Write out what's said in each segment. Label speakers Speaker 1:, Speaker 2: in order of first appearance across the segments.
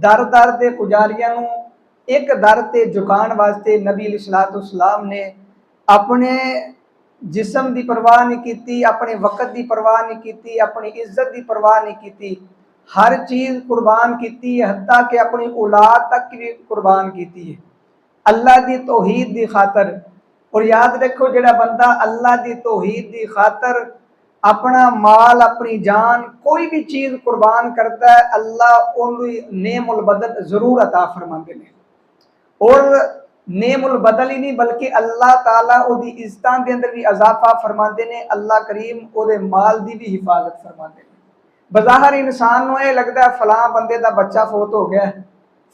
Speaker 1: दर दर के पुजारियों एक दर ते झुकाने वास्ते नबी अलैहिस्सलाम ने अपने जिस्म की परवाह नहीं की, अपने वक़्त की परवाह नहीं की, अपनी इज्जत की परवाह नहीं की, हर चीज़ कुर्बान की, हत्ता कि अपनी औलाद तक भी कुर्बान की है अल्लाह की तौहीद की खातर। और याद रखो जोड़ा बंदा अल्लाह की तौहीद की खातर अपना माल अपनी जान कोई भी चीज़ कुर्बान करता है, अल्लाह उन्हें नेमुल बदल जरूर अता फरमाते हैं। और नेमुल बदल ही नहीं बल्कि अल्लाह ताला उहदी इज्जतां दे अंदर भी इजाफा फरमाते हैं। अल्लाह करीम उहदे माल की भी हिफाजत फरमाते हैं। बज़ाहिर इंसान को यह लगता है फलां बंदे का बच्चा फोत हो गया,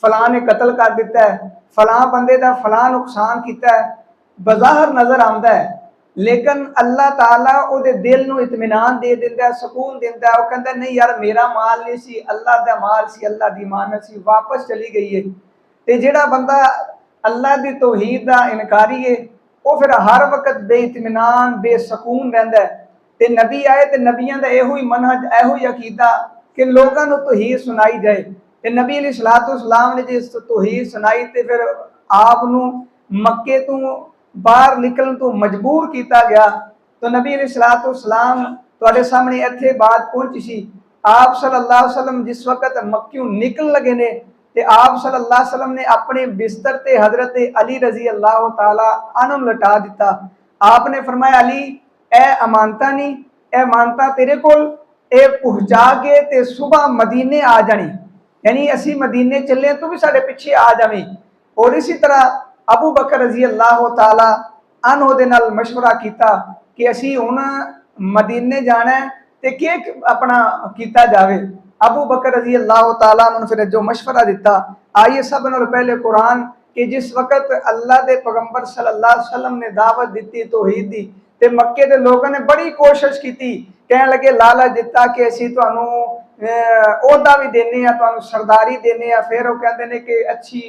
Speaker 1: फलां ने कतल कर दिता है, फलां बंदे का फलां नुकसान किया है, बज़ाहिर नज़र आता है। लेकिन अल्लाह ताला उहदे दिल नूं इत्मीनान दे दिंदा है, सुकून दिंदा है। वो कहता नहीं यार मेरा माल नहीं सी, अल्लाह दा माल सी, अल्लाह दी मानत सी, वापस चली गई है। ते जिहड़ा बंदा अल्लाह दी तौहीद दा इनकारी है वो फिर हर वक्त बेइत्मीनान बेसकून रहिंदा है। ते नबी आए तो नबियों का इहो ही मनहज इहो ही अकीदा कि लोगों को तौहीद सुनाई जाए। ते नबी अलैहिस्सलाम ने जिस तौहीद सुनाई तो फिर आप मक्के तो बाहर निकलने तो मजबूर किया गया। तो नबी अलैहिस्सलाम तुहाडे सामने इत्थे बात पहुंची सी। आप सल्लल्लाहु अलैहि वसल्लम जिस वक्त मक्क्यों निकल लगे ने ते आप सल्लल्लाहु अलैहि वसल्लम ने अपने बिस्तर ते हजरत अली रजी अल्लाह तआला अन्हु लटा दिता। आपने फरमाया अली ए अमानता नहीं, ए अमानता तेरे कोल ए पहुंचा के ते सुबह मदीने आ जानी, यानी असी मदीने चले तू भी साडे पिछे आ जावी। और इसी तरह अबू बकर रजी अल्लाह तआला अन्हु दे नाल मशवरा किया कि असी हुण मदीने जाना है ते के अपना किया जावे। अबू बकर रजी अल्लाह तआला ने फिर जो मशवरा दिता, आइए सब नाल पहले कुरान कि जिस वक्त अल्लाह के पैगंबर सल्लल्लाहु अलैहि वसल्लम ने दावत दी तौहीद दी ते मक्के के लोगों ने बड़ी कोशिश की, कह लगे लालच दिता कि असी तुहानू ओहदा भी देने आ, तुहानू सरदारी देने आ। फिर वो कहते हैं कि अच्छी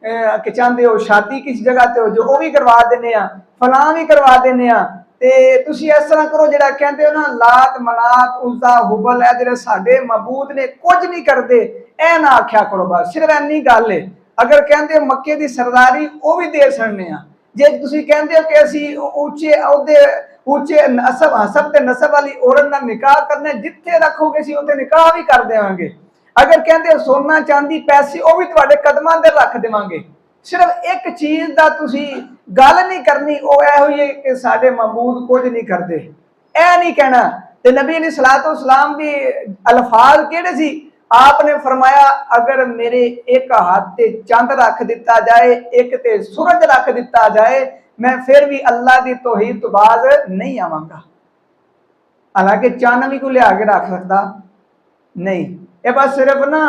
Speaker 1: कि चाहते हो शादी किस जगह ते हो जो वो भी करवा देने आ, फलां भी करवा देने आ। ते तुसी इस तरह करो जिहड़ा कहते हो ना लात मनात उज़्ज़ा हुबल है जिहड़े साडे मबूद ने कुछ नहीं करते, ए ना आख्या करो। बस सिर्फ इन्नी गल है। अगर कहते हो मक्के की सरदारी वो भी दे सकने आ, जे तुसी कहते हो कि असी ऊंचे अहदे ऊंचे नसब हसब ते नसब वाली औरत नाल निकाह करना, जिथे रखोगे असी उत्थे निकाह भी कर देवांगे। अगर कहते हो सोना चांदी पैसे वो भी तुहाडे कदमां ते रख देवांगे। सिर्फ एक चीज का तुसी गल नहीं करनी, वो इहो ही है कि साडे मबूद कुछ नहीं करते, ऐ नहीं कहना। ते नबी अलैहिस्सलाम भी अल्फाज केड़े सी, आपने फरमाया अगर मेरे एक हाथ ते चंद रख दिता जाए, एक ते सूरज रख दिता जाए, मैं फिर भी अल्लाह की तौहीद तो बाज नहीं आवांगा। हालांकि चंद भी कोई लिया के रख सकता नहीं, ये बस सिर्फ ना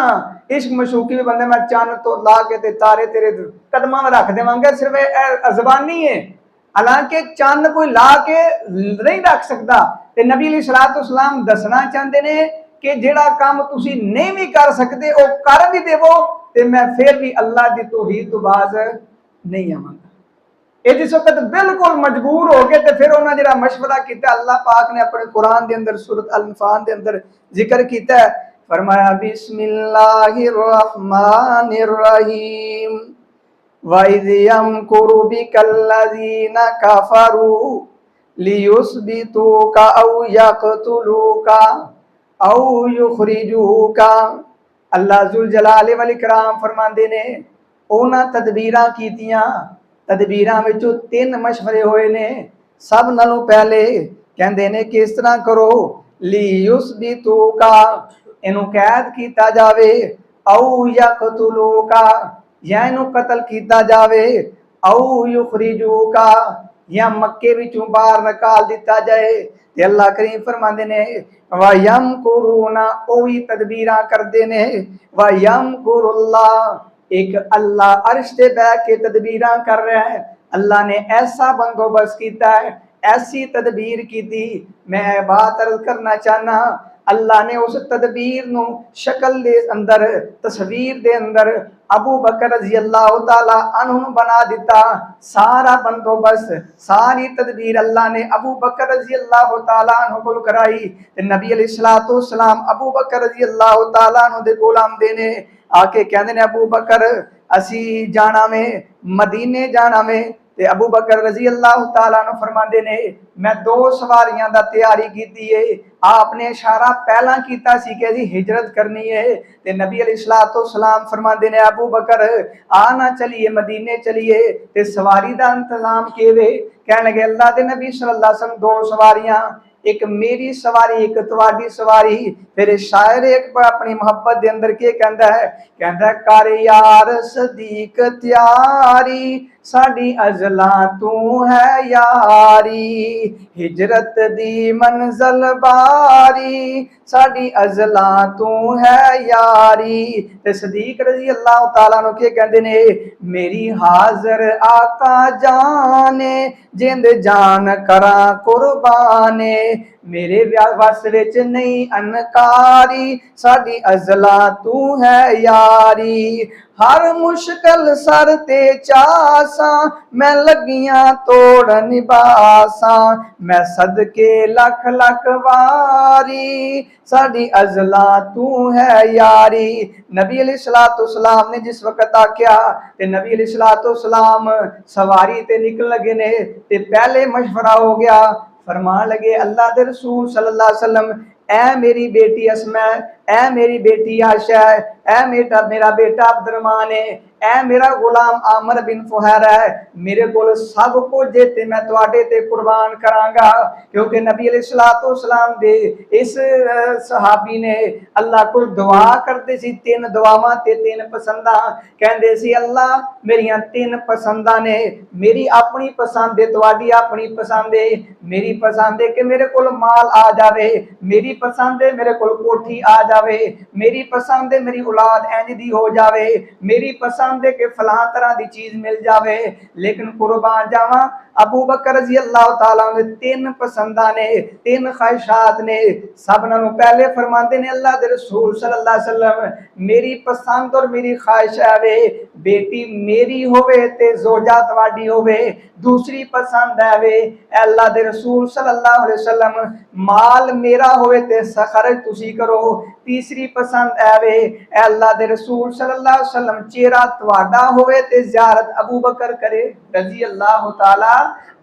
Speaker 1: इश्क मशूकी भी बंदे मैं चंद तो ला के ते तारे तेरे कदमां में रख देवांगे, सिर्फ जबानी है। हालांकि चंद कोई ला के नहीं रख सकता। ते नबी अलैहिस्सलाम दसना चाहते ने कि जेड़ा काम तुसी नहीं भी कर सकते वो कर भी देवो ते मैं फिर भी अल्लाह की तौहीद तो बाज नहीं आवांगा। ये जिस वक्त बिल्कुल मजबूर हो गए तो फिर उन्होंने जो मशवरा किया, अल्लाह पाक ने अपने कुरान के अंदर सूरत अल अनफाल के अंदर जिक्र किया है। फरमाया बिस्मिल्लाहिर रहमानिर रहीम वइज़ यमकुरु बिकल्लज़ीना कफरू लियुस्बितूका औ यक़तुलूका औ युखरिजूका। अल्लाह जुल जलाल वल इकराम फरमांदे ने उन्हां तदबीरां कीतियां, तदबीरां विचों तीन मशवरे होए ने। सब नालों पहले कहंदे ने कि इस तरह करो लियुस्बितूका इनू कैद किया जावे, औ यक़तुलूका या इनू कतल किया जावे, औ युखरिजूका या मक्के विचों बाहर निकाल दिता जाए। ते अल्लाह करीम फरमांदे ने व यमकुरूना ओ भी तदबीरां करदे ने व यमकुरुल्लाह एक अल्लाह अर्श ते बैठ के तदबीरां कर रहा है। अल्लाह ने ऐसा बंदोबस्त किया है, ऐसी तदबीर की थी। मैं बात अर्ज करना चाहना, अल्लाह ने उस तदबीर नू शक्ल दे अंदर तस्वीर दे अंदर अबू बकर रज़ी अल्लाह तआला अन्हु बना दिता। सारा बंदोबस्त सारी तदबीर अल्लाह ने अबू बकर रज़ी अल्लाह तआला अन्हु को कराई। नबी अलैहिस्सलातु वस्सलाम अबू बकर रज़ी अल्लाह तआला अन्हु दे कोल आंदे ने, आके कहते ने अबू बकर असी जाना वे मदीने जाना वे। ते अबू बकर रजी अल्लाह तआला नु फरमांदे ने मैं 2 सवारियां दा तैयारी कीती है। आपने इशारा पहला कीता सी कि असी हिजरत करनी है। ते नबी अलैहिस्सलातु वस्सलाम फरमांदे ने अबू बकर आ ना चलिए मदीने चलिए ते सवारी दा इंतजाम केवे। कहने लगे अल्लाह दे नबी सल्लल्लाहु अलैहि वसल्लम 2 सवारियां, एक मेरी सवारी एक तुहाडी सवारी। फिर शायर एक अपनी मोहब्बत दे अंदर के कहंदा है कर यार सदीक त्यारी साडी अजला तू है यारी, हिजरत दी मंजिल बारी साडी अजला तू है यारी। ते सदीक रजी अल्लाह तआला नु के कहंदे ने मेरी हाजर आका जाने जिंद जान करा कुर्बाने, मेरे वस विच नहीं अनकारी साडी अजला तू है यारी। हर मुश्किल सर ते चासा मैं लगियां तोड़ निबासा, मैं सदके लख लख वारी साडी अजला तू है यारी। नबी अलैहिस्सलातु वस्सलाम ने जिस वक्त आख्या ते नबी अलैहिस्सलातु वस्सलाम सवारी ते निकल लगे ने ते पहले मशवरा हो गया। फरमान लगे अल्लाह दे रसूल सल्लल्लाहु अलैहि वसल्लम ऐ मेरी बेटी अस्मा, ऐ मेरी बेटी आयशा, ऐ मेरा बेटा अब्दुर्रहमान है, ऐ मेरा गुलाम आमर बिन फुहैरा है, मेरे कोल सब कुछ जे ते मैं तुहाडे ते कुर्बान करांगा। क्योंकि नबी अलैहिस्सलातु वस्सलाम दे इस सहाबी ने अल्लाह को दुआ करते सी 3 दुआवां ते 3 पसंदा। कहंदे सी अल्लाह मेरियां 3 पसंदा ने, मेरी अपनी पसंद है तुहाडी अपनी पसंद है। मेरी पसंद है कि मेरे कोल माल आ जावे, मेरी पसंद है मेरे कोल कोठी आ जावे, मेरी पसंद है मेरी औलाद इंज दी हो जावे, मेरी पसंद है कि फलां तरह दी चीज मिल जावे। लेकिन कुर्बान जावा अबू बकर रज़ी अल्लाह तआला ने 3 पसंदा ने 3 ख्वाहिशात ने। सब नालों पहले फरमाते ने अल्लाह दे रसूल सल्लल्लाहु अलैहि वसल्लम मेरी पसंद और मेरी ख्वाहिश है वे बेटी मेरी होवे ते जोजा तवाडी होवे। दूसरी पसंद है वे अल्लाह दे रसूल सल्लल्लाहु अलैहि वसल्लम माल मेरा होवे ते खर्च तुसी करो। तीसरी पसंद है वे अल्लाह दे रसूल सल्लल्लाहु अलैहि वसल्लम चेहरा तवाडा होवे ते ज़ियारत अबू बकर करे रज़ी अल्लाह तआला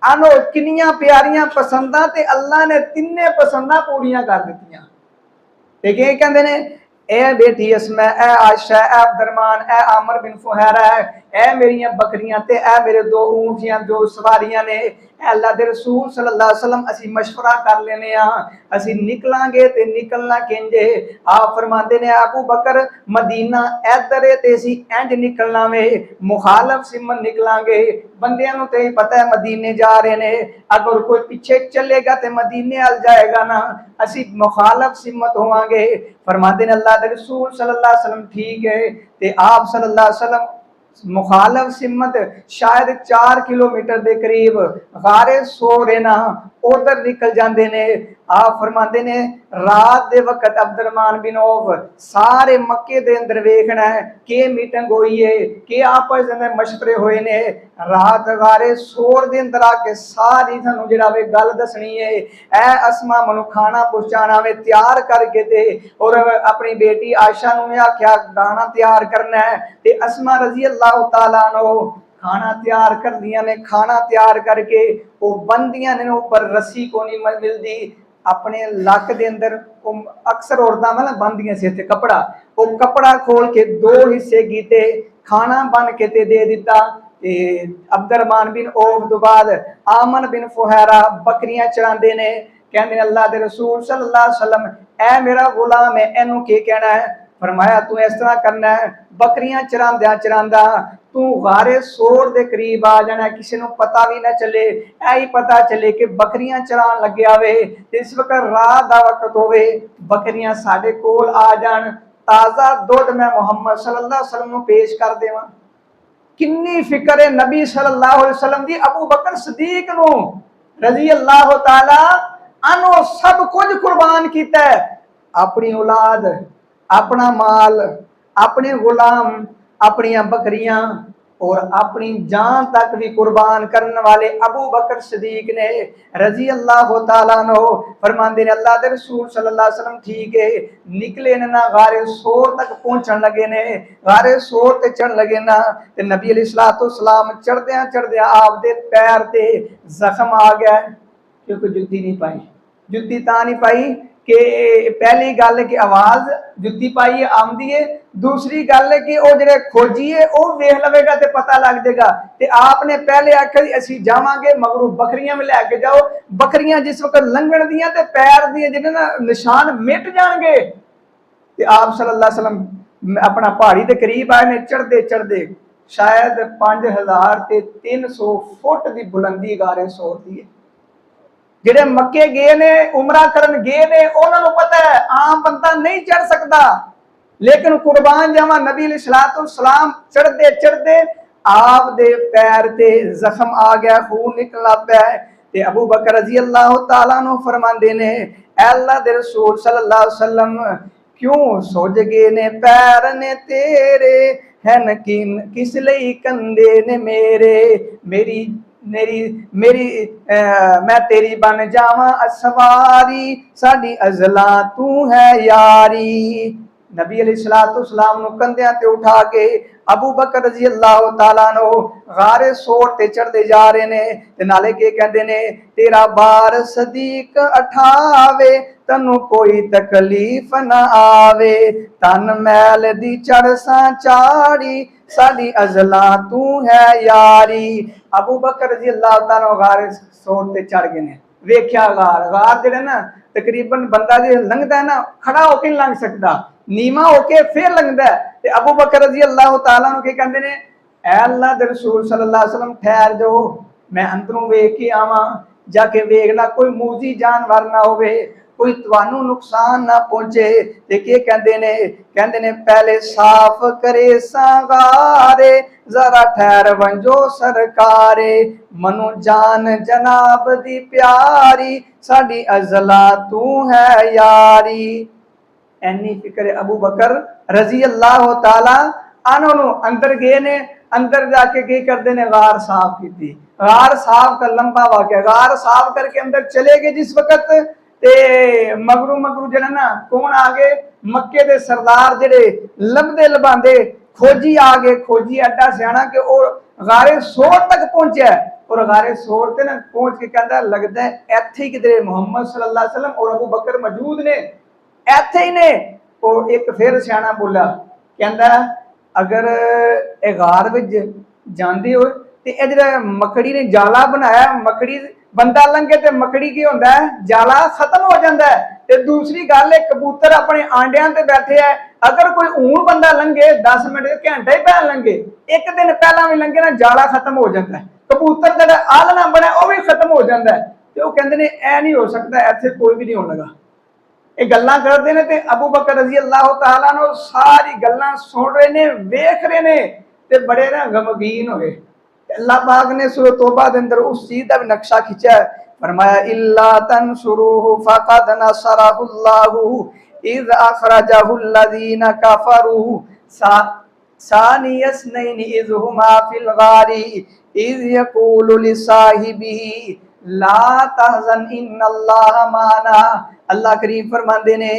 Speaker 1: अनो। किन्नियां प्यारियां पसंदा ते अल्लाह ने 3 पसंदा पूरियां कर दित्तियां। ते के कहंदे ने ए बेटी अस्मा, ए आयशा, ए अब्दुर्रहमान, ए आमर बिन फुहैरा, ए मेरियां बकरियां ते ए मेरे 2 ऊंटियां 2 सवारियां ने। अल्लाह दे रसूल सल्लल्लाहु अलैहि वसल्लम असी मशवरा कर लेने असी निकलांगे ते निकलना किंजे। आप फरमांदे ने अबू बकर मदीना इधर है ते असी इंज निकलना वे, मुखालफ सिमत निकलांगे। बंदियां नूं ते पता है मदीने जा रहे ने, अगर कोई पीछे चलेगा ते मदीने अल जाएगा ना, असी मुखालफ सिमत होवांगे। फरमाते ने अल्लाह दे रसूल सल्लल्लाहु अलैहि वसल्लम ठीक है। ते आप सल्लल्लाहु अलैहि वसल्लम मुखालफ सिमत शायद 4 किलोमीटर के करीब गारे सोरे ना उधर निकल जाते ने। आप फरमाते ने रात दे वक्त अब्दुर्रहमान बिन औफ सारे मक्के दे अंदर वेखना है के मीटिंग हुई है के आपस में मशवरे हुए ने। रात गारे सोर दे अंदर आके सारी थानू जिहड़ा वे गल दसनी है। ऐ अस्मा मनु खाना पहुंचाना वे तैयार करके ते और अपनी बेटी आयशा नू भी आख्या गाना तैयार करना है। ते अस्मा रज़ी अल्लाह तआला अन्हो खाना तैयार कर दिया ने। खाना तैयार करके वो बंदियां ने ऊपर रस्सी को नहीं मिलती अपने लक दे अंदर अक्सर औरतां मतलब बंदियां सी इत्थे कपड़ा, वो कपड़ा खोल के 2 हिस्से कीते खाना बन के ते दे दिता। अब्दुर्रहमान बिन औफ तो बाद आमन बिन फुहैरा बकरियां चरांदे ने। कहंदे अल्लाह दे रसूल सल्लल्लाहु अलैहि वसल्लम ऐ मेरा गुलाम है इनू की कहना है। फरमाया तू इस तरह करना है बकरियां चरांदा चरांदा तू गारे सोर दे करीब आ जाना, किसी को पता भी ना चले, ऐ पता चले कि बकरियां चरान लग्या वे। इस वक्त रात दा वक्त होवे बकरियां साडे कोल आ जान, ताज़ा दुध मैं मुहम्मद सल्लल्लाहु अलैहि वसल्लम पेश कर देवां। किन्नी फिक्र है नबी सल्लल्लाहु अलैहि वसल्लम दी अबू बकर सदीक नू रज़ी अल्लाह तआला अन्हु सब कुछ कुर्बान कीता है। अपनी औलाद, अपना माल, अपने गुलाम, अपनियां बकरियां और अपनी जान तक भी कुर्बान करने वाले अबू बकर सिद्दीक ने रजी अल्लाह तआला अन्हु फरमाते ने अल्लाह के रसूल सल्लल्लाहु अलैहि वसल्लम ठीक है निकले ने ना गारे सोर तक पहुंचन लगे ने गारे सोर ते चढ़ लगे ना ते नबी अलैहिस्सलातु वस्सलाम चढ़दे आप दे पैर ते जख्म आ गया क्योंकि जुत्ती नहीं पाई जुत्ती ता नहीं पाई कि पहली गल कि आवाज जुत्ती पाई आंदी है दूसरी गल है कि वो जो खोजी है वो वेख लवेगा तो पता लग जाएगा ते आपने पहले आखिया असी जावांगे मगरों बकरियां में लैके जाओ बकरियां जिस वक्त लंघण दियां ते पैर दिए जिन्हें ना निशान मिट जाएंगे ते आप सल्लल्लाहु अलैहि वसल्लम अपना पहाड़ी के करीब आए ने चढ़ते चढ़ते शायद 5300 फुट की बुलंदी गारे सोर दी है ਜਿਹੜੇ मक्के गए ने उमरा करन गए ने उन्होंने पता है आम बंदा नहीं चढ़ सकता लेकिन कुर्बान जावा नबी अलैहिस्सलातु वस्सलाम चढ़ते चढ़ते आप दे पैर ते जख्म आ गया खून निकलना पिया ते अबू बकर रजी अल्लाह तआला अन्हु फरमांदे ने अल्लाह दे रसूल सल्लल्लाहु अलैहि वसल्लम क्यों सुज गए ने पैर ने तेरे हैं किस लई कंदे ने मेरे मेरी मेरी मेरी मैं तेरी बन जावा सवारी साडी अजला तू है यारी नबी अलैहिस्सलातु वस्सलाम नु कंधियां ते उठा के अबू बकर रजी अल्लाह तआला अन्हु गारे सोर ते चढ़दे जा रहे ने ते नाले के कहंदे ने तेरा बार सदीक अठावे तनु कोई तकलीफ ना आवे तन मैल दी चढ़सा चाड़ी साडी अजला तू है यारी अबू बकर रजी अल्लाह तआला गारे सोर ते चढ़ गए ने वेख्या गार जेड़ा ना तकरीबन बंदा जे लंघदा है ना खड़ा होके लंघ सकदा नीमा होके फिर लंघदा ते अबू बकर रजी अल्लाह तआला नु के कहंदे ने ऐ अल्लाह दे रसूल सल्लल्लाहु अलैहि वसल्लम ठहर जाओ मैं अंदरों वेख के आवां जाके वेखना कोई मूजी जानवर ना होवे कोई तुहानू नुकसान ना पहुंचे ते के कहंदे ने पहले साफ करे सांगारे जरा ठहर वंजो सरकारे मनु जान जनाब दी प्यारी साडी अजला तू है यारी एनी फिक्र अबू बकर रजी अल्लाह तआला अन्हु अंदर गए ने अंदर जाके की करते ने गार साफ की गार साफ कर लंबा वाक्य गार साफ करके अंदर चले गए जिस वक्त ते मगरू जरा ना कौन आ गए मक्के दे सरदार जेड़े लभदे लभांदे खोजी आ गए खोजी एडा सियाना कि वो गारे सोर तक पहुंचा और गारे सोर ते ना पहुंच के कहता लगता है इत्थे ही किधरे मुहम्मद सल्लल्लाहु अलैहि वसल्लम और अबू बकर मौजूद ने इत्थे ही ने और एक फिर सियाना बोला कहता अगर ए गार विच जांदे हो ते ए जेड़ा मकड़ी ने जाला बनाया मकड़ी बंदा लंघे ते मकड़ी की होंदा है जाला खत्म हो जाता है ते दूसरी गल है कबूतर अपने आंडियां ते बैठे है अगर कोई ऊन बंदा लंघे 10 मिनट घंटा ही पहले लंघे एक दिन पहला भी लंघे ना जाला खत्म हो जाता है कबूतर दा आलना बने वो भी खत्म हो जाता है ते वो कहंदे ने ऐ नहीं हो सकता इत्थे कोई भी नहीं होने लगा ये गल्लां करदे ने ते अबू बकर रजी अल्लाह तआला नो सारी गल्लां सुन रहे ने वेख रहे ने ते बड़े ना गमगीन होए अल्लाह पाक ने सूरह तौबा के अंदर उस चीज का भी नक्शा खींचा है फरमाया इल्ला तंसुरूहु फक़द नसरहुल्लाहु इज़ अखरजहुल्लज़ीना कफरू सानियस्नैनि इज़ हुमा फिल गारी इज़ यक़ूलु लिसाहिबिही ला तहज़न इन्नल्लाह माना अल्लाह करीम फरमाते ने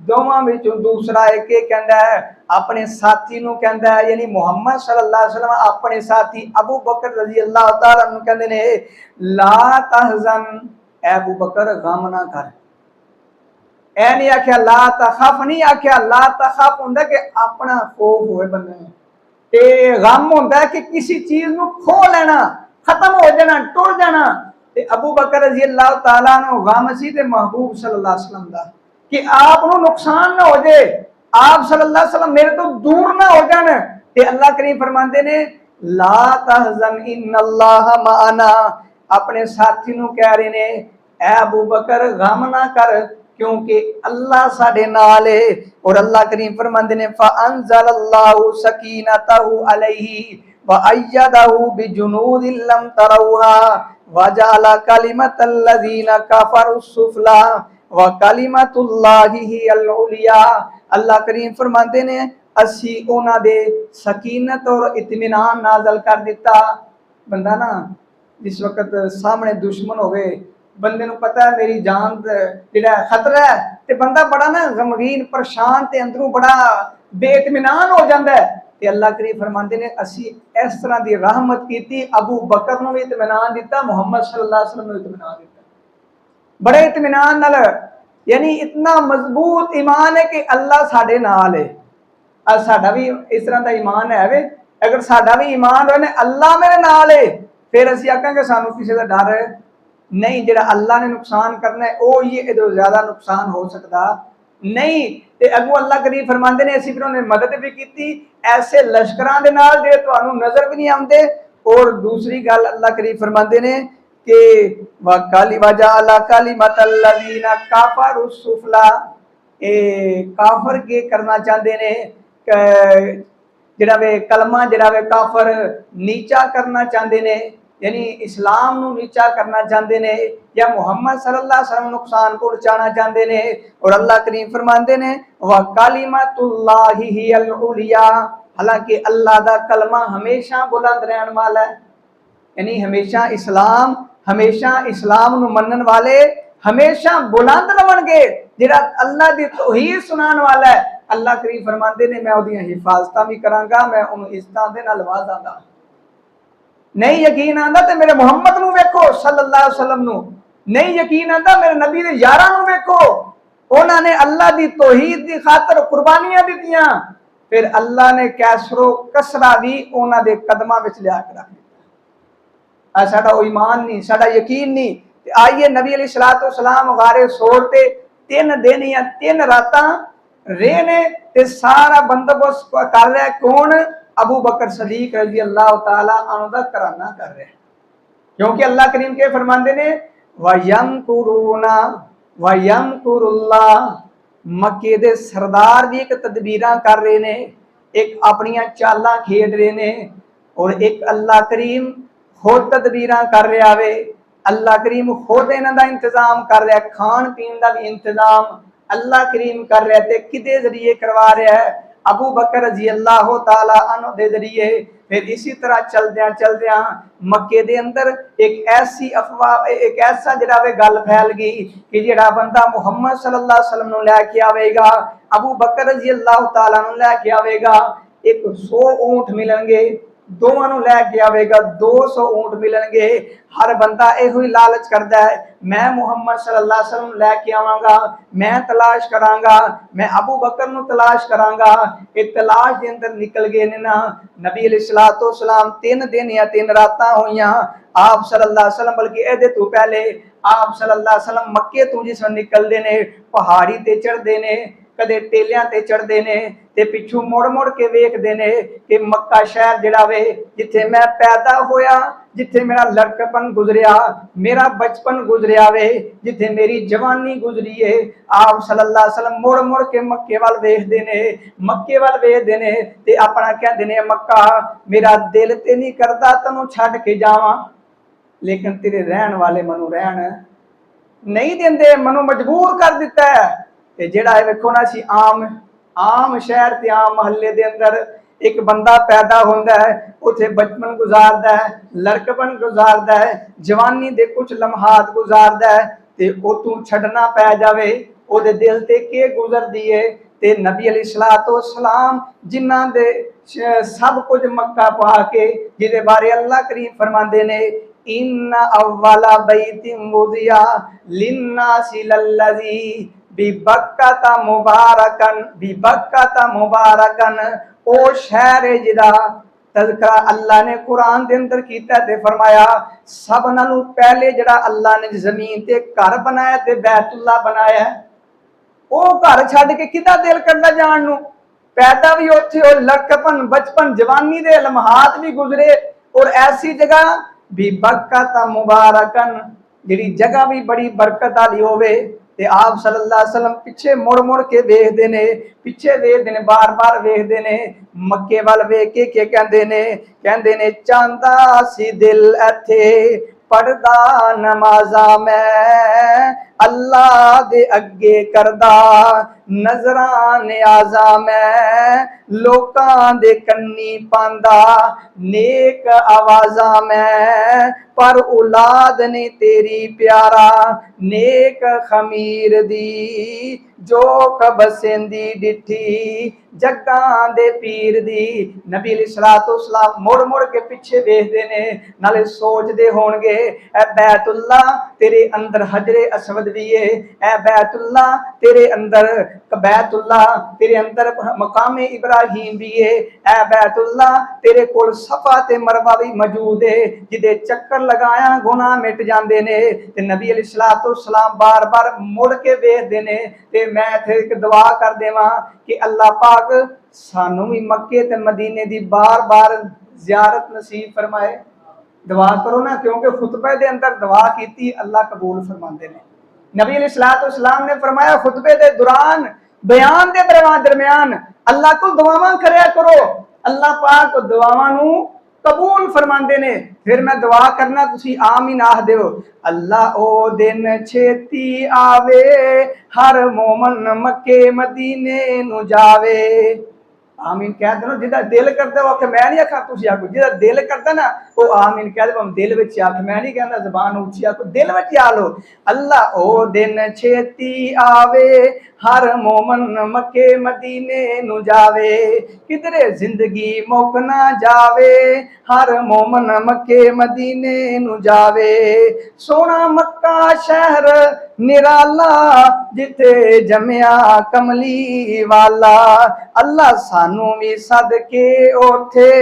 Speaker 1: दोवां विचों दूसरा एक कहंदा है अपने साथी नूं कहंदा है यानी मुहम्मद सल्लल्लाहु अलैहि वसल्लम अपने साथी अबू बकर रजी अल्लाह तआला नूं कहंदे ने ला तहज़न ए अबू बकर गम ना कर ऐ नहीं आख्या ला तखफ नहीं आख्या ला तखफ हुंदा कि अपना खौफ होए बंदे ते गम हुंदा है कि किसी चीज नूं खो लेना खत्म हो जाना टुर जाना ते अबू बकर रजी अल्लाह तआला नु गम सी ते महबूब सल्लल्लाहु अलैहि वसल्लम दा कि आप नु नुकसान ना हो जाए आप सल्लल्लाहु अलैहि वसल्लम मेरे तो दूर ना हो जान ते अल्लाह करीम फरमाते ने ला तहज़न इन्नल्लाह माना अपने साथी नु कह रहे ने ऐ अबू बकर गम ना कर क्योंकि अल्लाह साडे नाल है और अल्लाह करीम फरमाते ने फअंज़लल्लाहु सकीनतहु अलैहि व अय्यदहु बिजुनूदिन लम तरौहा वजाला कलिमतल्लज़ीना कफरु सुफला व कलिमतुल्लाहि हियल उलिया अल्लाह करीम फरमाते ने असी उन्हां दे सकीनत और इत्मीनान नाज़िल कर दिता। बंदा ना जिस वक्त सामने दुश्मन होवे, बंदे नूं पता है मेरी जान जिहड़ा खतरा है, ते बंदा बड़ा ना गमगीन परेशान ते अंदरों बड़ा बेइत्मीनान हो जाता है। ते अल्लाह करीम फरमाते ने असी इस तरह की रहमत की, अबू बकर नूं भी इत्मीनान दिता, मुहम्मद सल्लल्लाहु अलैहि वसल्लम नूं इत्मीनान दिता, बड़े इत्मीनान नाल। यानी इतना मजबूत ईमान है कि अल्लाह साडे नाल है। अज साडा भी इस तरह का ईमान है वे, अगर साडा भी ईमान हो अल्लाह मेरे नाल है, फिर असीं आखांगे सानू किसी का डर नहीं। जिहड़ा अल्लाह ने नुकसान करना है वो ही इहदों ज्यादा नुकसान हो सकता नहीं। ते अगों अल्लाह करीम फरमांदे ने असीं फिर उन्हें मदद भी की ऐसे लश्करां दे नाल जे तुहानू नजर भी नहीं आउंदे। और दूसरी गल अल्लाह करीम फरमांदे ने कि वकाली वजाला कालिमतल लजीना काफरु सुफला, काफर के करना चाहते ने जिहड़ा वे कलमा जिहड़ा वे काफर नीचा करना चाहते ने, यानी इस्लाम नू नीचा करना चाहते ने या मुहम्मद सल्लल्लाहु अलैहि वसल्लम नुकसान पहुंचाना चाहते ने। और अल्लाह करीम फरमाते ने व कालिमतुल्लाहि हियल उलिया, हालांकि अल्लाह दा कलमा हमेशा बुलंद रहने वाला है। यानी हमेशा इस्लाम नू मनन वाले हमेशा बुलंद रहणगे। जिहड़ा अल्लाह दी तौहीद सुनाने वाला है, अल्लाह करीम फरमाते ने मैं उहदियां हिफाजतां भी करांगा, मैं उहनूं इज्जतां दे नाल नवाजांगा। नहीं यकीन आंदा ते मेरे मुहम्मद नू वेखो सल्लल्लाहु अलैहि वसल्लम नू, नहीं यकीन आंदा मेरे नबी दे यारां नू वेखो, उन्होंने अल्लाह दी तौहीद दी खातर कुर्बानियां दित्तियां, फिर अल्लाह ने कैसरो कसरा भी उन्हां दे कदमां विच लिया के रख दित्ता। साडा ईमान नहीं, साडा यकीन नहीं। आइए नबी अलैहिस्सलातु वस्सलाम गारे सोर ते 3 दिन या 3 रातां रहे ने, ते सारा बंदोबस्त कर रहा है कौन? अबू बकर सदीक रज़ी अल्लाह तआला अन्हु दा कराना कर रहा है। क्योंकि अल्लाह करीम के फरमांदे ने वयमकुरूना वयमकुरुल्लाह, मक्के दे सरदार भी एक तदबीरां कर रहे ने, एक अपनियां चालां खेड रहे ने, और एक अल्लाह करीम खुद तदबीरां कर रहा वे। अल्लाह करीम खुद इन्हां दा इंतजाम कर रहा है, खान पीन का भी इंतजाम अल्लाह करीम कर रहा है। ते किदे जरिए करवा रहा है? अबू बकर रज़ी अल्लाह तआला अन्हु दे जरिए। फिर इसी तरह चलदियां मक्के दे अंदर एक ऐसी अफवाह, एक ऐसा जिहड़ा वे गल फैल गई कि जिहड़ा बंदा मुहम्मद सल्लल्लाहु अलैहि वसल्लम नूं लैके आवेगा, अबू बकर रज़ी अल्लाह तआला नूं लैके आवेगा, 100 ऊंट मिलणगे, दोवां नूं लैके आवेगा 200 ऊंट मिलणगे। हर बंदा इहो ही लालच करदा है, मैं मुहम्मद सल्लल्लाहु अलैहि वसल्लम लैके आवांगा, मैं तलाश करांगा, मैं अबू बकर नूं तलाश करांगा। इस तलाश दे अंदर निकल गए ने ना नबी अलैहिस्सलातु वस्सलाम। 3 दिन या 3 रातां होईयां आप सल्लल्लाहु अलैहि वसल्लम, बल्कि इहदे तो पहले आप सल्लल्लाहु अलैहि वसल्लम मक्के तो जिस निकलदे ने पहाड़ी ते चढ़दे ने, कदे टेलियां ते चढ़दे ने, ते पिछू मुड़ मुड़ के वेखदे ने कि मक्का शहर जिहड़ा वे जिथे मैं पैदा होया, जिथे मेरा लड़कपन गुजरिया, मेरा बचपन गुजरिया वे, जिथे मेरी जवानी गुजरी है, आप सल्लल्लाहु अलैहि वसल्लम मुड़ मुड़ के मक्के वाल वेखदे ने, मक्के वाल वेखदे ने ते अपना कहंदे ने मक्का मेरा दिल ते नहीं करदा तैनूं छड्ड के जावां, लेकिन तेरे रहन वाले मनु रहन नहीं देंदे, मनु मजबूर कर दिता है। ते जेड़ा है वेखो ना सी आम शहर ते आम महल्ले दे अंदर एक बंदा पैदा होंदा है, उथे बचपन गुजारदा है, लड़कपन गुजारदा है, जवानी दे कुछ लम्हात गुजारदा है, ते ओतों छड्डना पै जावे, ओदे दिल ते के गुजरदी है। ते नबी अलैहिस्सलातु वस्सलाम जिन्हां दे सब कुछ मक्का पा के, जिहदे बारे अल्लाह करीम फरमांदे ने इन्ना अव्वला बैतिन वुदिया लिन्नासी लल्लज़ी बिबक्कता मुबारकन, ओ शहर है जिदा तज़किरा अल्लाह ने कुरान दे अंदर कीता ते फरमाया सब नालों पहले जिहड़ा अल्लाह ने जमीन ते घर बनाया ते बैतुल्लाह बनाया, वो घर छड्ड के किदा दिल करदा जाण नूं? पैदा भी उत्थे और लड़कपन बचपन जवानी दे लम्हात भी गुजरे, और ऐसी जगह भी बरकत मुबारकन जिहड़ी जगह भी बड़ी बरकत वाली होवे। ते आप सल्लल्लाहु अलैहि वसल्लम पिछे मुड़ मुड़ के वेखदे ने, पिछे वेखदे ने, बार बार वेखदे ने, मक्के वाल वेख के कहंदे ने चांदा सी दिल इत्थे पढ़दा नमाज़ा मैं अल्लाह दे अगे करदा नजरां नियाज़ा मैं लोकां दे कन्नी पांदा नेक आवाज़ा मैं पर औलाद ने तेरी प्यारा नेक खमीर दी जो कबसेंदी डिठी जग्गां दे पीर दी। नबी अलैहिस्सलाम मुड़ मुड़ के पिछे देखते ने नाले सोचते होणगे ऐ बैतुल्ला तेरे अंदर हजरे असवद भी है, ऐ बैतुल्ला तेरे अंदर बैतुल्ला तेरे अंदर मकामे इब्राहिम भी है, ऐ बैतुल्ला तेरे कोल सफा ते मरवा भी मौजूद है जिदे चक्कर लगाया गुनाह मिट जाते ने। ते नबी अलैहिस्सलाम बार बार मुड़ के वेखदे ने ते मैं इत्थे एक दुआ कर देवां कि अल्लाह पाक सानू भी मक्के ते मदीने दी बार बार ज़ियारत नसीब फरमाए। दुआ करो ना, क्योंकि खुतबे दे अंदर दुआ कीती अल्लाह कबूल फरमाते हैं। नबी अलैहिस्सलाम ने फरमाया खुतबे दे दौरान बयान दे दरमियान अल्लाह को दुआवां करया करो, अल्लाह पाक दुआवां नू कबूल फरमाते ने। फिर मैं दुआ करना तुसी आमीन आख दिओ। अल्लाह ओ दिन छेती आवे हर मोमन मक्के मदीने नू जावे। आमीन कह दो। जिदा दिल करता वो आखे मैं नहीं आखा, तुसी आखो। जिदा दिल करता ना वो आमीन कह दे, दिल विच आख, मैं नहीं कहना ज़बान उच्ची आखो, दिल विच आ लो। अल्लाह ओ दिन छेती आवे हर मोमन मक्के मदीने नू जावे किधरे जिंदगी मुक ना जावे हर मोमन मक्के मदीने नू जावे। सोना मक्का शहर निराला जिथे जमया कमली वाला अल्लाह सानू भी सदके ओथे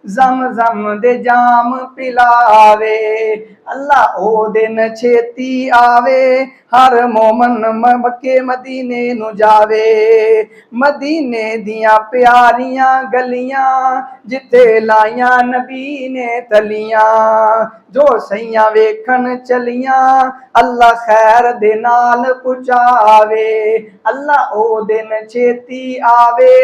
Speaker 1: जम जम दे जाम पिलावे। अल्लाह ओ दिन छेती आवे हर मोमन मक्के मदीने नू जावे। मदीने दियां प्यारियां गलियां जिथे लाइया नबी ने तलियां जो सैयां वेखन चलियां अल्लाह खैर दे नाल पुचावे। अल्लाह ओ दिन छेती आवे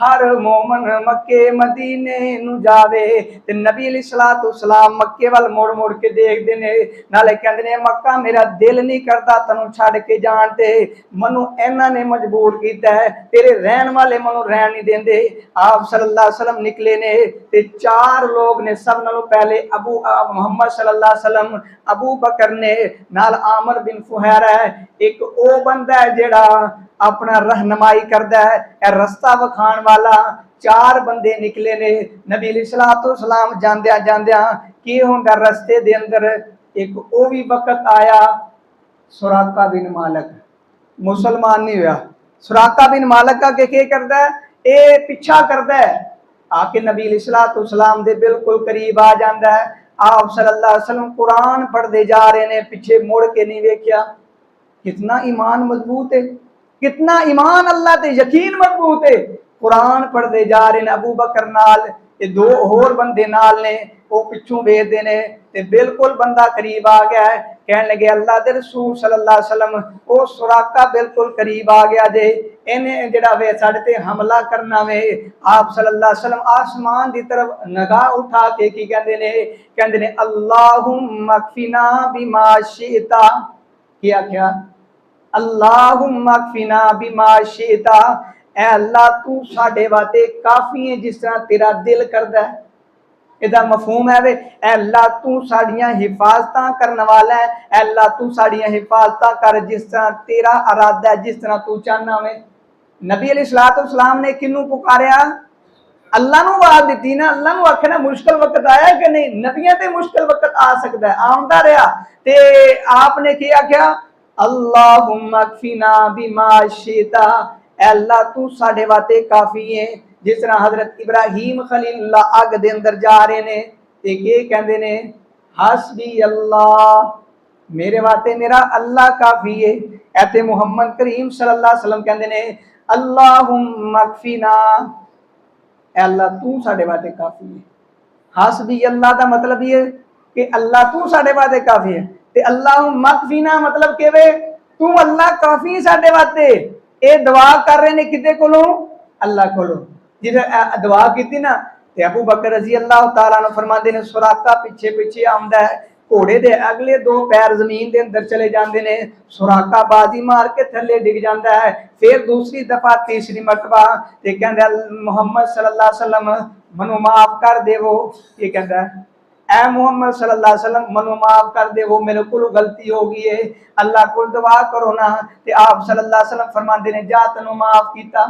Speaker 1: हर मोमन मक्के मदीने नू जावे। ते नबी अलैहिस्सलाम मक्के वाल मुड़ मुड़ के देखदे ने नाले कहंदे ने मक्का मेरा दिल नहीं करता तैनू छड़ के जाण ते, मनु इन्हां ने मजबूर कीता है, तेरे रहन वाले मनु रहन नहीं देंदे। आप सल्लल्लाहु अलैहि वसल्लम निकले ने ते चार लोग ने, सब नालों पहले मुहम्मद सल्लल्लाहु अलैहि वसल्लम अबू बकर ने, नाल आमर बिन फुहैरा है, एक ओ बंदा है जेड़ा अपना रहनुमाई करदा है, रस्ता वखाण वाला। चार बंदे निकले ने। नबी अलैहिस्सलाम जांदियां जांदियां की हुंदा रस्ते दे अंदर एक ओ भी वक्त आया सुराका बिन मालिक मुसलमान नहीं हुआ। सुराका बिन मालिक का के करदा है, ए पीछा करदा है, आके नबी अलैहिस्सलाम दे बिल्कुल करीब आ जांदा है। आप सल्लल्लाहु अलैहि वसल्लम कुरान पढ़दे जा रहे ने, पीछे मुड़ के नहीं वेख्या। कितना ईमान मजबूत है, कितना ईमान अल्लाह ते यकीन मजबूत है। कुरान पढ़ते जा रहे ने, अबू बकर नाल ये दो होर बंदे नाल ने, वो पिछू वेखदे ने ते बिल्कुल बंदा करीब आ गया है। कहने लगे अल्लाह दे रसूल सल्लल्लाहु अलैहि वसल्लम वो सुराका बिल्कुल करीब आ गया जे, इन्हें जेड़ा वे साडे ते हमला करना वे। आप सल्लल्लाहु अलैहि वसल्लम आसमान दी तरफ निगाह उठा के की कहंदे ने अल्लाहुम्मा कफिना बिमा शिता। क्या क्या अल्लाहुम्मा कफिना बिमा शिता, ऐ अल्लाह तू साडे वास्ते काफी है जिस तरह तेरा दिल करदा है। इहदा मफहूम है वे ऐ अल्लाह तू साडियां हिफाजतां करने वाला है, ऐ अल्लाह तू साडियां हिफाजतां कर जिस तरह तेरा इरादा है, जिस तरह तू चाहना वे। नबी अलैहिस्सलाम ने किनू पुकारिया? अल्लाह नू आवाज दी ना। अल्लाह नू आखना मुश्किल वक्त आया कि नहीं? नबियां ते मुश्किल वक्त आ सकता है, आंदा रहा। ते आपने क्या आख्या? अल्लाहुम्मा कफिना बिमा शिता, अल्लाह तू साडे वास्ते काफी है। जिस तरह हजरत इब्राहिम खलीलुल्लाह अग दे अंदर जा रहे ने ते के कहंदे ने हस्बी अल्लाह, मेरे वास्ते मेरा अल्लाह काफी है। ऐते मुहम्मद करीम सल्लल्लाहु अलैहि वसल्लम कहंदे ने अल्लाहुम्मा कफिना, अल्लाह तू साडे वास्ते काफी है। हस्बी अल्लाह का मतलब ये कि अल्लाह तू साडे वास्ते काफी है, ते अल्लाहुम्मा कफिना मतलब के वे तू अल्लाह काफी है साडे वास्ते। ये दुआ कर रहे ने किते कोलों? अल्लाह कोलों। जिसे दुआ की ना ते अबू बकर रजी अल्लाह तआला अन्हु फरमाते ने सुराका पीछे पीछे आंदा है घोड़े दे अगले 2 पैर जमीन के अंदर चले जाते हैं। सुराका बाजी मार के थले डिग जाता है। फिर दूसरी दफा तीसरी मरतबा ते कहंदा मुहम्मद सल्लल्लाहु अलैहि वसल्लम मनु माफ कर देवो। ये कहता है ऐ मुहम्मद सल्लल्लाहु अलैहि वसल्लम मनु माफ कर देवो, मेरे को गलती हो गई है, अल्लाह को दुआ करो ना। ते आप सल्लल्लाहु अलैहि वसल्लम फरमाते ने जा तेनू माफ किया।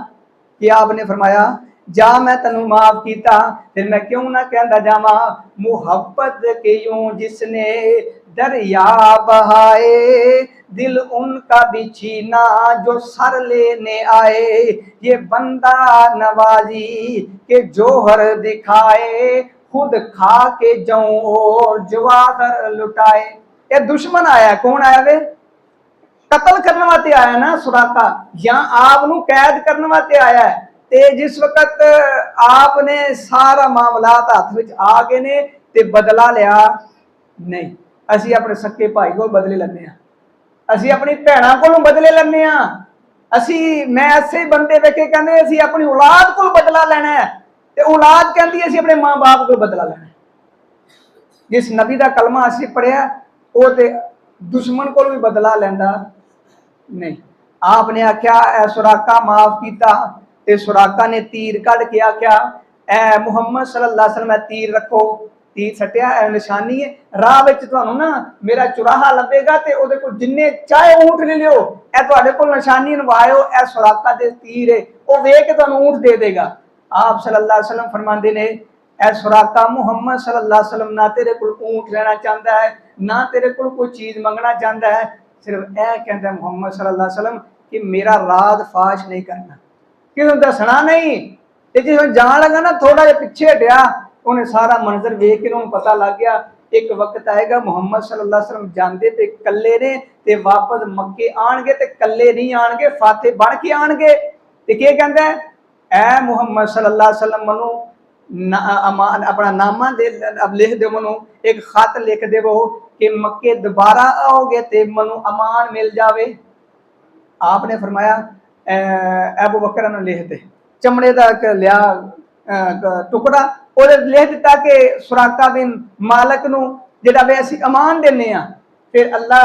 Speaker 1: कि आपने फरमाया जा मैं तेनू माफ किया, फिर मैं क्यों ना कहता जावा मुहब्बत के यूं जिसने दरिया बहाए, दिल उनका भी छीना जो सर लेने आए, ये बंदा नवाजी के जोहर दिखाए, खुद खा के जाऊं और जवाहर लुटाए। ये दुश्मन आया, कौन आया वे? कतल करने वास्ते आया ना सुराका, या आपनू कैद करने वास्ते आया है। ते जिस वक्त आपने सारा मामला हाथ में आ गए ने ते बदला लिया नहीं, असी अपने सक्के भाई को बदले लेने, असी अपनी भैणों को बदले लेने, असी मैं ऐसे बंदे वेखे कहते असी अपनी औलाद को बदला लेना है, ते औलाद कहती असी अपने मां बाप को बदला लेना है। जिस नबी का कलमा असी पढ़िया वो ते दुश्मन को भी बदला लेंदा नहीं। आपने आख्या ए सुराका माफ किया, ते सुराका ने तीर कढ़ के आख्या ए मुहम्मद सल्लल्लाहु अलैहि वसल्लम तीर रखो। तीर सटिया ए निशानी है, राह विच तुहानू ना मेरा चुराहा लभेगा ते ओदे कोल जिन्ने चाहे ऊंट ले लियो, ए तुहाडे कोल निशानी नवायो ए सुराका दे तीर है, ओ वेख के तुहानू ऊंट दे देगा। आप सल्लल्लाहु अलैहि वसल्लम फरमांदे ने ए सुराका मुहम्मद सल्लल्लाहु अलैहि वसल्लम ना तेरे कोल ऊंट लेना चाहता है, ना तेरे कोल कोई चीज मंगना चाहता है, सिर्फ ए कहता मुहम्मद सल्लल्लाहु अलैहि वसल्लम कि मेरा राज फाश नहीं करना, किसी दसना नहीं। ते जिस जान लगा ना थोड़ा जिहा पिछे हटिया, उन्हें सारा मंजर वेख के उन्हें पता लग गया एक वक्त आएगा मुहम्मद सल्लल्लाहु अलैहि वसल्लम जाते ते कल्ले ने ते वापस मक्के आणगे ते कल्ले नहीं आणगे, फाते बन के आणगे। ते क्या कहंदा है ए मुहम्मद सल्लल्लाहु अलैहि वसल्लम मनु अपना नामा दे अब लिख दो, मनु एक खत लिख देवो कि मक्के दोबारा आओगे ते मनु अमान मिल जावे। आपने फरमाया अबू बकर ने लिख दे, चमड़े का लिया टुकड़ा और लिख दिता कि सुराका बिन मालक नू जिहड़ा वे असीं अमान देने आ। फिर अल्लाह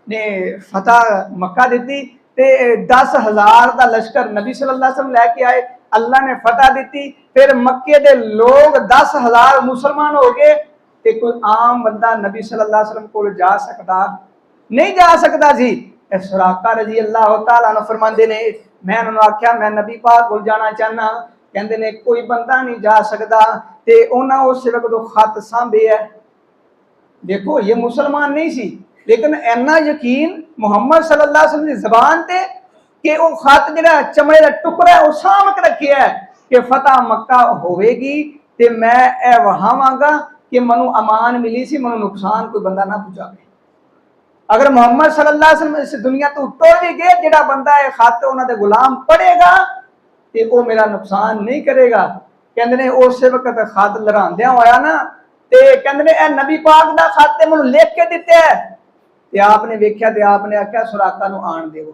Speaker 1: ने फतह मक्का दी ते 10,000 का लश्कर नबी सल्लल्लाहु अलैहि वसल्लम लैके आए, अल्लाह ने फतह दी। फिर मक्के दे लोग 10,000 मुसलमान हो गए ते कोई आम बंदा नबी सल्लल्लाहु अलैहि वसल्लम कोल जा सकता नहीं, जा सकता सी। सुराका रजी अल्लाह तआला ने फरमांदे ने मैं उन्होंने आख्या मैं नबी पाक कोल जाना चाहना, कहंदे ने कोई बंदा नहीं जा सकता। ते उन्होंने उस वक्त तो खत सांभे है, देखो ये मुसलमान नहीं सी, लेकिन इन्ना यकीन मुहम्मद सल्लल्लाहु अलैहि वसल्लम की जबान ते कि वो खत जिहड़ा चमड़े का टुकड़ा है वो साम के रखिया है कि फतह मक्का होवेगी ते मैं ए वहावांगा कि मनु अमान मिली सी, मनु नुकसान कोई बंदा ना पहुंचावे। अगर मुहम्मद सल्लल्लाहु अलैहि वसल्लम इस दुनिया तो टुर भी गए, जिहड़ा बंदा है खत उन्होंने गुलाम पढ़ेगा ते वो मेरा नुकसान नहीं करेगा। कहंदे ने उस वक्त खत लहरांदिया होया ना ते कहंदे ने ए नबी पाक दा खत ते मैनूं लिख के दित्ता है। ते आपने वेख्या ते आपने आख्या सुराका नूं आण देवो।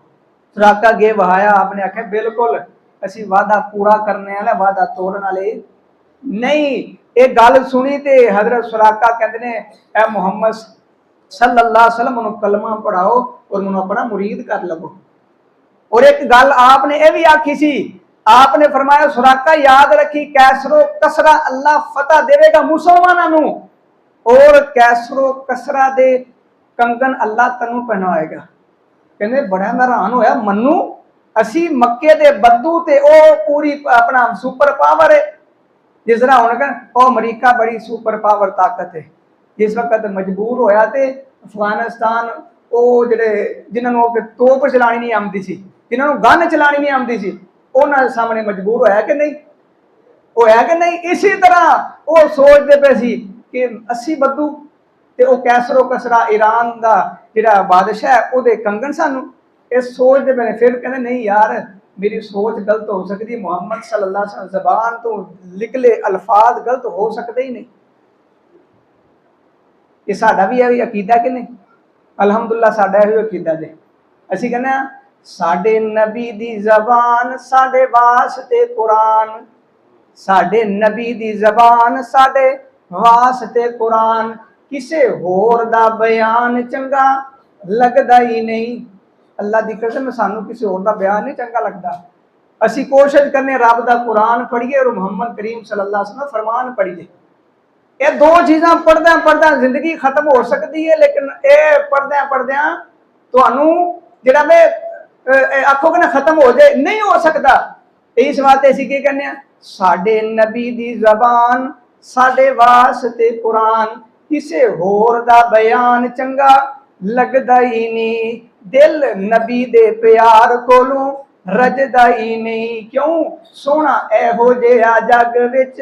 Speaker 1: सुराका गे वहाया, आपने आख्या बिल्कुल असीं वादा पूरा करने वाले, वादा तोड़न वाले नहीं। एक गल सुनी ते हजरत सुराका कहंदे ने ए मुहम्मद सल्लल्लाहु अलैहि वसल्लम मैनूं कलमा पढ़ाओ और मैनूं अपना मुरीद कर लवो। और एक गल आपने यह भी आखी सी, आपने फरमाया सुराका याद रखी कैसरो कसरा अल्लाह फतह देवेगा मुसलमानों नूं, और कैसरो कसरा दे कंगन अल्लाह तैनूं पहनाएगा। कहंदे बड़ा मैं हैरान होया, मन्नू असी मक्के दे बद्दू ते ओ पूरी अपना सुपर पावर है, जिस तरह होने ओ अमरीका बड़ी सुपर पावर ताकत है। जिस वक्त मजबूर होया ते अफगानिस्तान ओ जिहड़े जिन्होंने तोप चलानी नहीं आती सी, जिन्होंने गन चलानी नहीं आती सी, उन्होंने सामने मजबूर होया कि नहीं, होया कि नहीं। इसी तरह वो सोचते पे सी कि अस्सी बद्दू ते ओ कैसरो कसरा ईरान का जिहड़ा बादशाह है उहदे कंगन सानू, ये सोचते पे। फिर कहते नहीं यार मेरी सोच गलत हो सकती, मुहम्मद सल्लल्लाहु अलैहि वसल्लम जबान तो निकले अल्फाज गलत हो सकते ही नहीं। ये साडा भी है अकीदा कि नहीं? अलहमदुल्ला साडा यही अकीदा जे। असी कहने साडे नबी दी जबान साडे वास्ते कुरान, साडे नबी दी जबान साडे वास्ते कुरान, किसे होर दा बयान चंगा लगदा ही नहीं। अल्लाह दी कसम सानू किसी होर दा बयान नहीं चंगा लगता। असी कोशिश करने रब दा कुरान पढ़िए और मुहम्मद करीम सल्लल्लाहु अलैहि वसल्लम फरमान पढ़िए। ये दो चीज़ां पढ़दे पढ़दे जिंदगी खत्म हो सकती है, लेकिन ये पढ़दे पढ़दे तुहानू जिहड़ा वे आखोगे ना खत्म हो जाए, नहीं हो सकता। इस वास्ते असीं की कहने आ, साडे नबी दी ज़बान साडे वास्ते कुरान, किसे होर दा बयान चंगा लगदा ही नहीं। दिल नबी दे प्यार कोलों रजदा ही नहीं। क्यों सोना एहो जिहा जग विच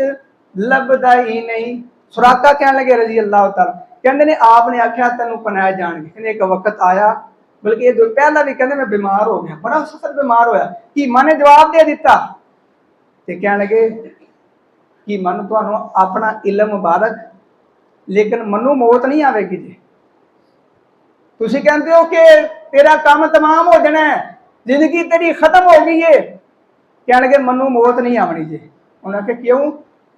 Speaker 1: लभदा ही नहीं। सुराका कहने लगे रजी अल्लाह तआला, कहंदे ने आपने आख्या तेनू पनाए जाणगे। कहंदे एक वक्त आया, बल्कि ये पहला भी कहंदे मैं बीमार हो गया, बड़ा सख्त बीमार होया। कि मां ने जवाब दे दिता ते कहने लगे कि मन तुहानू अपना इल्म मुबारक, लेकिन मनु मौत नहीं आवेगी जी। तुसीं कहंदे हो कि तेरा काम तमाम हो जाना है, जिंदगी तेरी खत्म हो गई है। कहने लगे मनु मौत नहीं आवनी जी। उन्होंने कहा क्यों?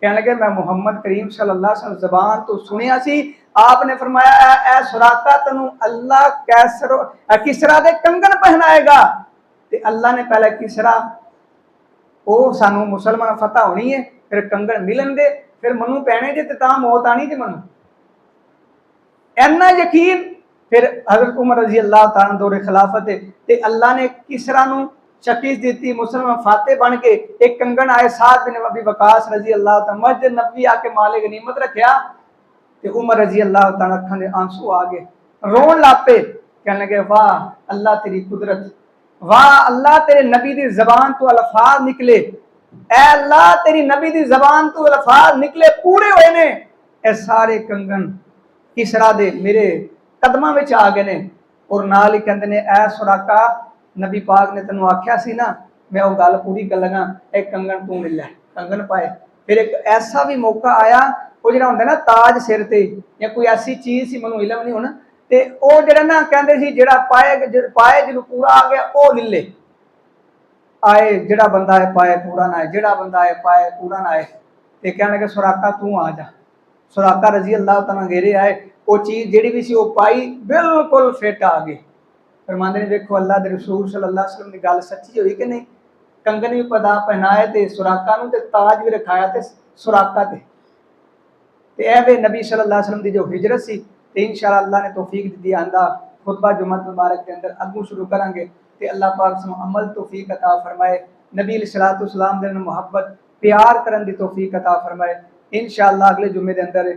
Speaker 1: कहने लगे मैं मुहम्मद करीम सल्लल्लाहु अलैहि वसल्लम ज़बान तो सुनिया सी, आपने फरमाया ए सुराका तैनू अल्लाह किसरा दे कंगन पहनाएगा। ते अल्लाह ने पहले किसरा वो सानू मुसलमान फतह होनी है, फिर कंगन मिलन दे, फिर मनु पहने जे ते मौत आनी जे मनु। इन्ना यकीन। फिर हज़रत उमर रजी अल्लाह तआला दौरे खिलाफत ते अल्लाह ने किसरा नू शकीस दी, मुसलमान फाते बन के एक कंगन आए। साथ बिन अबी वकास रजी अल्लाह तआला मस्जिद नबवी आके माले गनीमत रखा ते उमर रजी अल्लाह तआला अखां दे आंसू आ गए, रोन लग पे। कहने लगे वाह अल्लाह तेरी कुदरत, वाह अल्लाह तेरे नबी दी ज़बान तो अल्फाज निकले, ऐ अल्लाह तेरी नबी दी ज़बान तो अल्फाज निकले पूरे हुए ने। ए सारे कंगन किसरा दे मेरे कदमां विच आ गए ने। और नाल ही कहंदे ने ऐ सुराका नबी पाक ने तेनू आख्या सी ना, मैं वो गल पूरी कर लगा, एक कंगन तू मिल लै, कंगन पाए। फिर एक ऐसा भी मौका आया, वो जिहड़ा हुंदा ना ताज सिर ते या कोई ऐसी चीज़ सी, मैनूं इलम नहीं होना, ते वो जिहड़ा ना कहंदे सी जिहड़ा पाए जिहनूं पूरा आ गया वो लिले आए, जिहड़ा बंदा है पाए पूरा ना आए, जिहड़ा बंदा है पाए पूरा ना आए। ते कहने लगे सुराका तू आ जा। सुराका रजी अल्लाह तआला घेरे आए, वो चीज़ जिहड़ी भी सी वो पाई बिल्कुल फिट आ गई। फरमांदे ने देखो अल्लाह दे रसूल सल्लल्लाहु अलैहि वसल्लम की गल सच्ची हुई कि नहीं। कंगन भी पहनाए ते सुराका नूं ते ताज भी रखाया ते सुराका ते ऐ वे नबी सल्लल्लाहु अलैहि वसल्लम की जो हिजरत सी। ते इंशाअल्लाह अल्लाह ने तौफीक दी आंदा खुतबा जुम्मत मुबारक के अंदर अगू शुरू करांगे ते अल्लाह पाक सानू अमल तौफीक अता फरमाए, नबी अलैहिस्सलातु वस्सलाम दे नाल मुहब्बत प्यार करन दी तौफीक अता फरमाए। इंशाअल्लाह अगले जुम्मे दे अंदर